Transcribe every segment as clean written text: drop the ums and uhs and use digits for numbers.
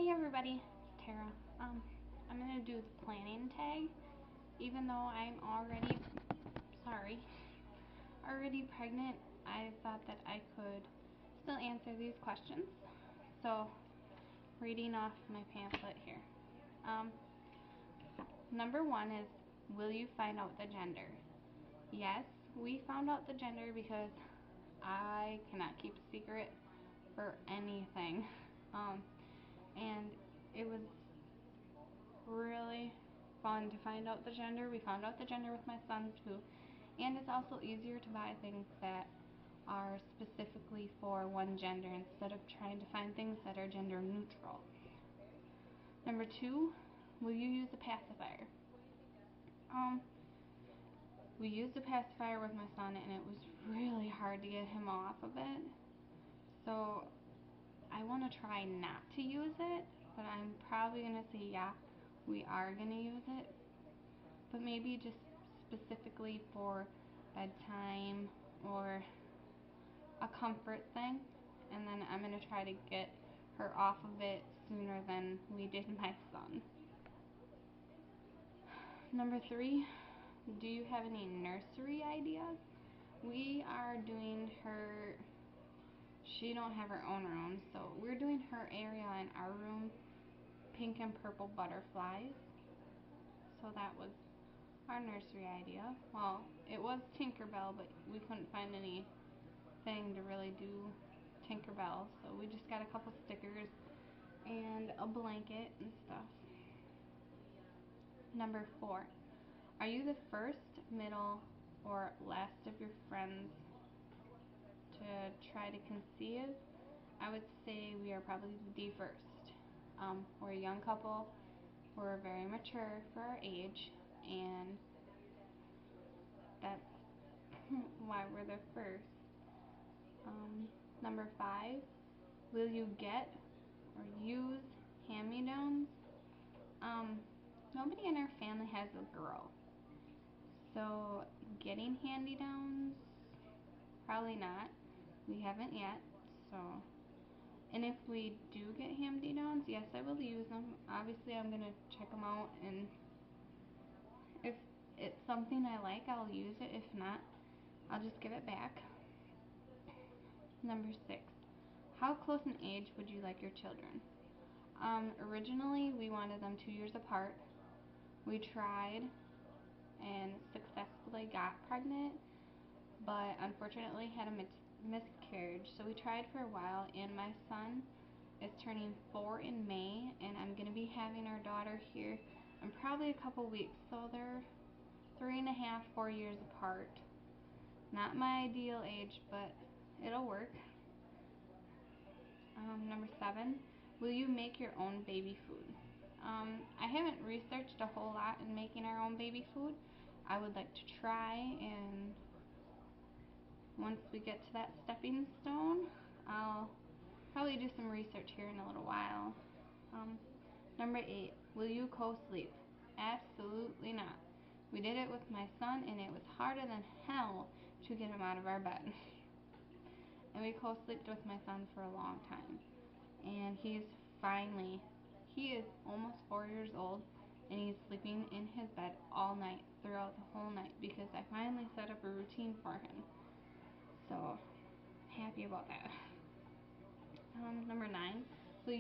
Hey everybody, it's Tara. I'm gonna do the planning tag, even though I'm already pregnant. I thought that I could still answer these questions. So, reading off my pamphlet here. Number 1 is, will you find out the gender? Yes, we found out the gender because I cannot keep a secret for anything. And it was really fun to find out the gender. We found out the gender with my son too, and it's also easier to buy things that are specifically for one gender instead of trying to find things that are gender neutral. Number 2, will you use a pacifier? We used a pacifier with my son and it was really hard to get him off of it. So I want to try not to use it, but I'm probably going to say yeah, we are going to use it. But maybe just specifically for bedtime or a comfort thing. And then I'm going to try to get her off of it sooner than we did my son. Number 3, do you have any nursery ideas? We are doing her, she don't have her own room, so we're doing her area in our room, pink and purple butterflies. So that was our nursery idea. Well, it was Tinkerbell, but we couldn't find anything to really do Tinkerbell, so we just got a couple stickers and a blanket and stuff. Number 4, are you the first, middle, or last of your friends to try to conceive? I would say we are probably the first. We're a young couple, we're very mature for our age, and that's why we're the first. Number 5, will you get or use hand-me-downs? Nobody in our family has a girl, so getting hand-me-downs, probably not. We haven't yet, so. And if we do get hand-me-downs, yes, I will use them. Obviously, I'm going to check them out, and if it's something I like, I'll use it. If not, I'll just give it back. Number 6, how close in age would you like your children? Originally, we wanted them 2 years apart. We tried and successfully got pregnant, but unfortunately had a miscarriage. So we tried for a while, and my son is turning 4 in May, and I'm going to be having our daughter here in probably a couple weeks. So they're 3.5, 4 years apart. Not my ideal age, but it'll work. Number 7, will you make your own baby food? I haven't researched a whole lot in making our own baby food. I would like to try, and once we get to that stepping stone, I'll probably do some research here in a little while. Number 8, will you co-sleep? Absolutely not. We did it with my son, and it was harder than hell to get him out of our bed. And we co-slept with my son for a long time. And he is almost 4 years old, and he's sleeping in his bed all night, throughout the whole night, because I finally set up a routine for him. So, happy about that. Number 9, will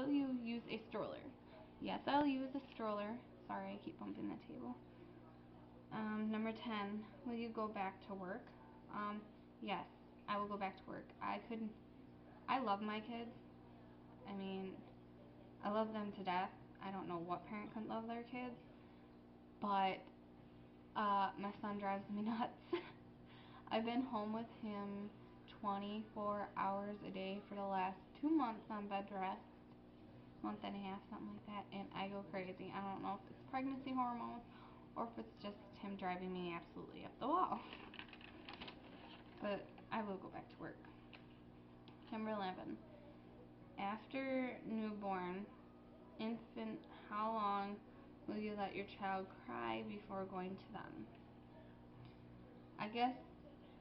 you use a stroller? Yes, I'll use a stroller. Sorry, I keep bumping the table. Number 10, will you go back to work? Yes, I will go back to work. I love my kids. I mean, I love them to death. I don't know what parent couldn't love their kids, but my son drives me nuts. I've been home with him 24 hours a day for the last 2 months on bed rest, month and a half, something like that, and I go crazy. I don't know if it's pregnancy hormones or if it's just him driving me absolutely up the wall. But I will go back to work. Number 11, after newborn infant, how long will you let your child cry before going to them? I guess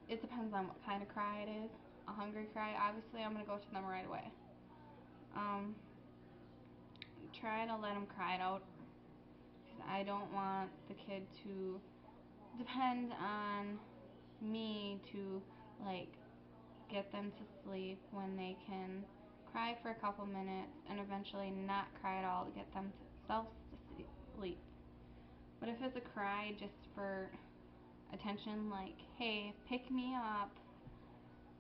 it depends on what kind of cry it is. A hungry cry, obviously I'm going to go to them right away. Um, Try to let them cry it out, because I don't want the kid to depend on me to, like, get them to sleep when they can cry for a couple minutes and eventually not cry at all to get themselves to sleep. But if it's a cry just for attention, like, hey, pick me up,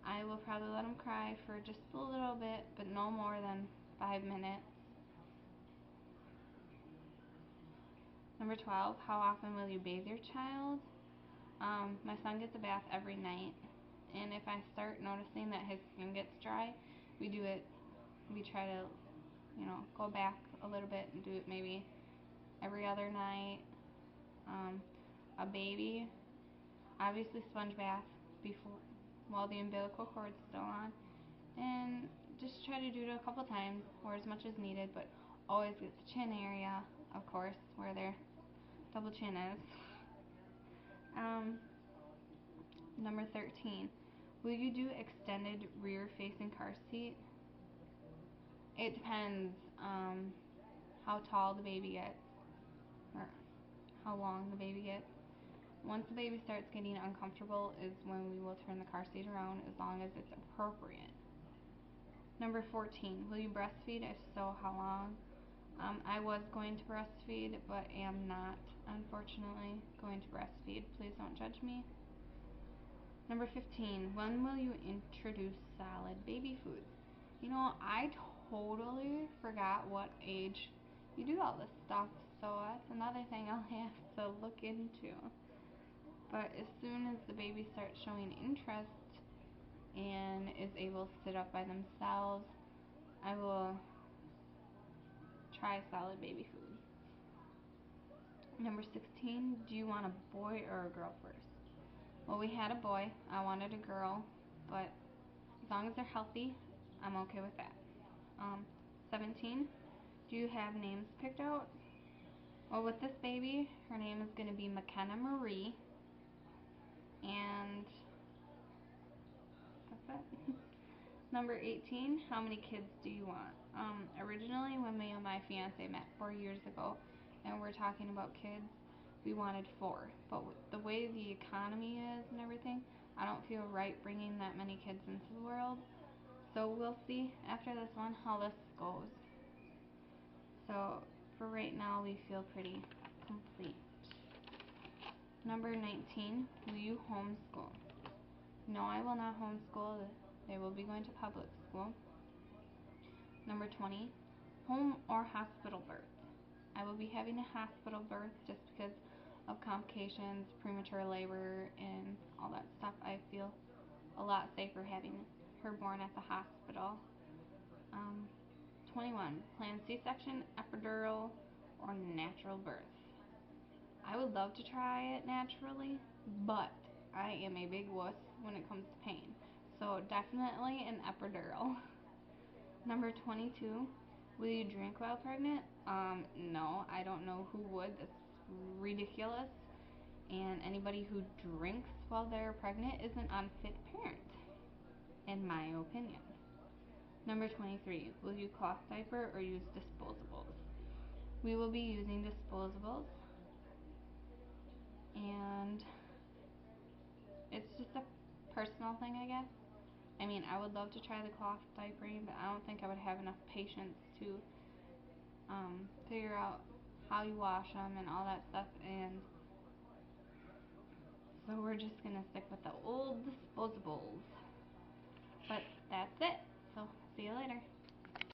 I will probably let them cry for just a little bit, but no more than 5 minutes. Number 12, how often will you bathe your child? My son gets a bath every night, and if I start noticing that his skin gets dry, we try to, go back a little bit and do it maybe every other night. A baby, obviously sponge bath before, while the umbilical cord's still on, and just try to do it a couple times or as much as needed, but always get the chin area, of course, where their double chin is. Number 13, will you do extended rear-facing car seat? It depends how tall the baby gets, or how long the baby gets. Once the baby starts getting uncomfortable is when we will turn the car seat around, as long as it's appropriate. Number 14, will you breastfeed? If so, how long? I was going to breastfeed, but am not, unfortunately, going to breastfeed. Please don't judge me. Number 15, when will you introduce solid baby food? I totally forgot what age you do all this stuff, so that's another thing I'll have to look into. But as soon as the baby starts showing interest and is able to sit up by themselves, I will try solid baby food. Number 16, do you want a boy or a girl first? Well, we had a boy. I wanted a girl, but as long as they're healthy, I'm okay with that. 17, do you have names picked out? Well, with this baby, her name is going to be McKenna Marie, and that's it. Number 18, how many kids do you want? Originally, when me and my fiance met 4 years ago, and we're talking about kids, we wanted 4. But with the way the economy is and everything, I don't feel right bringing that many kids into the world. So we'll see after this one how this goes. So for right now, we feel pretty complete. Number 19, will you homeschool? No, I will not homeschool. They will be going to public school. Number 20, home or hospital birth? I will be having a hospital birth just because of complications, premature labor, and all that stuff. I feel a lot safer having her born at the hospital. 21, planned C-section, epidural, or natural birth? I would love to try it naturally, but I am a big wuss when it comes to pain. So definitely an epidural. Number 22, will you drink while pregnant? No, I don't know who would. That's ridiculous. And anybody who drinks while they're pregnant is an unfit parent, in my opinion. Number 23, will you cloth diaper or use disposables? We will be using disposables, and it's just a personal thing, I guess. I mean, I would love to try the cloth diapering, but I don't think I would have enough patience to figure out how you wash them and all that stuff, and so we're just going to stick with the old disposables.